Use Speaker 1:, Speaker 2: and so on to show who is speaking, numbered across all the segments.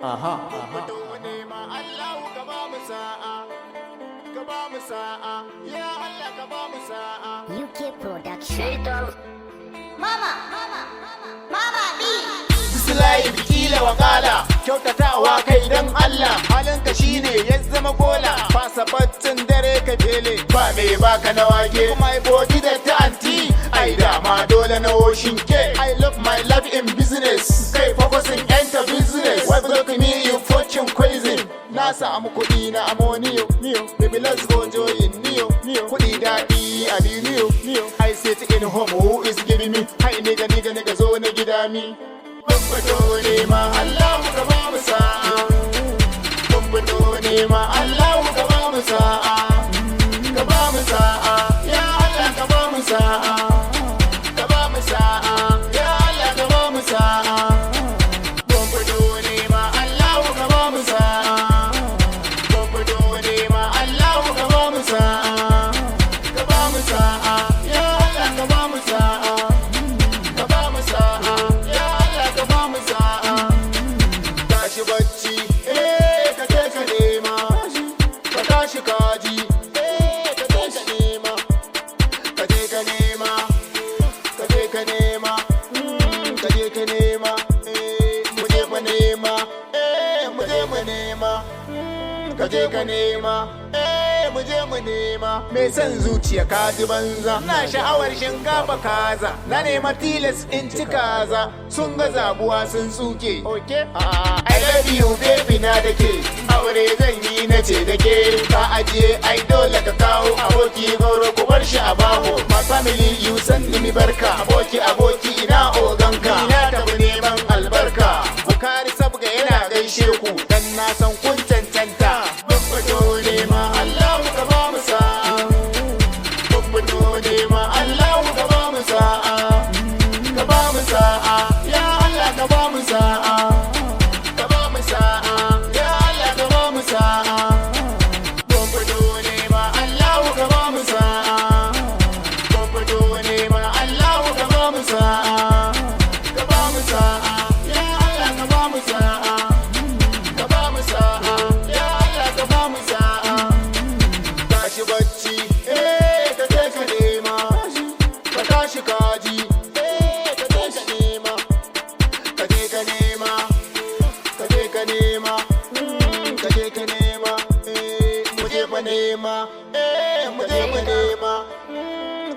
Speaker 1: Aha.
Speaker 2: Allah ka ba mu sa'a, ka ba mu sa'a, ya Allah ka ba mu sa'a.
Speaker 3: UK Production. Mama, B.
Speaker 2: Bislayi bikila wakala, kyautatawa kai dan Allah, halinka shine ya zama gola, fasa baccin dare ka fele, ba me baka na wake, kuma ai bodi da ta anti, ai dama dole na woshin ke, I love my life in business, kai focusing enter business, why block me you fortune crazy, na samu kuɗi na amoniyo, baby let's go join niyo, kuɗi daɗi a niyo, I sit in home who is giving me, hai nigga zo na gida mi. Bambato ne ma Allah ka ba mu sa'a, bambato ne ma Allah ka ba mu sa'a, ka ba mu sa'a, ya Allah ka ba mu sa'a, ka ba mu sa'a, ya Allah ka ba mu sa'a. Bambato ne ma Allah ka ba mu sa'a, bambato ne ma Allah ka ba mu sa'a, ka ba mu sa'a, ya Allah ka ba mu sa'a, ka ba mu sa'a. Tashi bacci, ka je ka nema, ka tashi kaji, ka je ka nema, ka je ka nema, ka je ka nema, ka je ka nema, mu je mu nema, mu je mu nema, ka je ka nema, mu je mu nema. Me san zuciya ka ji banza, na sha'awar shinkafa kaza, na nema tilas in ci kaza, sun ga zabuwa sun tsuke. I love you baby na da ke, aure zan yi na ce da ke, ka ajiye ai dole ka kawo aboki goro ku bar shi a baho. My family you send me barka, aboki ina oganka, ina tafi neman albarka. Wakar sabga yana gaishe ku, dan na san kun cancanta. Bambato ne ma Allah ka ba mu sa'a, bambato ne ma Allah ka ba mu sa'a, ka ba mu sa'a, ya Allah ka ba mu sa'a.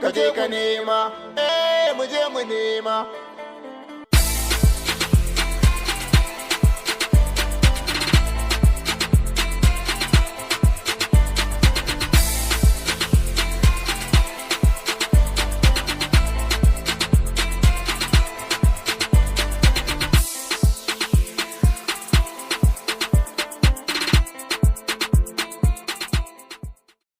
Speaker 2: Ka je ka nema, mu je mu nema.